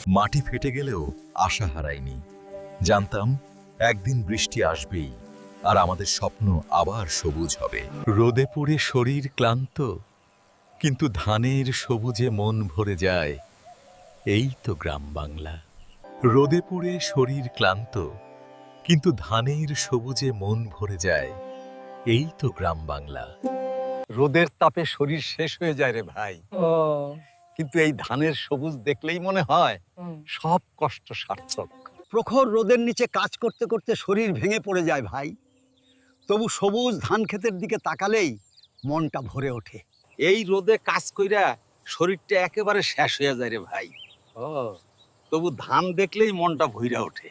মাটি ফেটে গেলেও আশা হারাইনি। জানতাম একদিন বৃষ্টি আসবেই আর আমাদের স্বপ্ন আবার সবুজ হবে। রোদে পুড়ে শরীর ক্লান্ত, কিন্তু ধানের সবুজে মন ভরে যায়। এই তো গ্রাম বাংলা। রোদে পুড়ে শরীর ক্লান্ত, কিন্তু ধানের সবুজে মন ভরে যায়। এই তো গ্রাম বাংলা। রোদের তাপে শরীর শেষ হয়ে যায় রে ভাই, ও কিন্তু এই ধানের সবুজ দেখলেই মনে হয় সব কষ্ট সার্থক। প্রখর রোদের নিচে কাজ করতে করতে শরীর ভেঙে পড়ে যায় ভাই, তবু সবুজ ধান ক্ষেতের দিকে তাকালেই মনটা ভরে ওঠে। এই রোদে কাজ কইরা শরীরটা একেবারে শেষ হয়ে যায় রে ভাই, তবু ধান দেখলেই মনটা ভইরা ওঠে।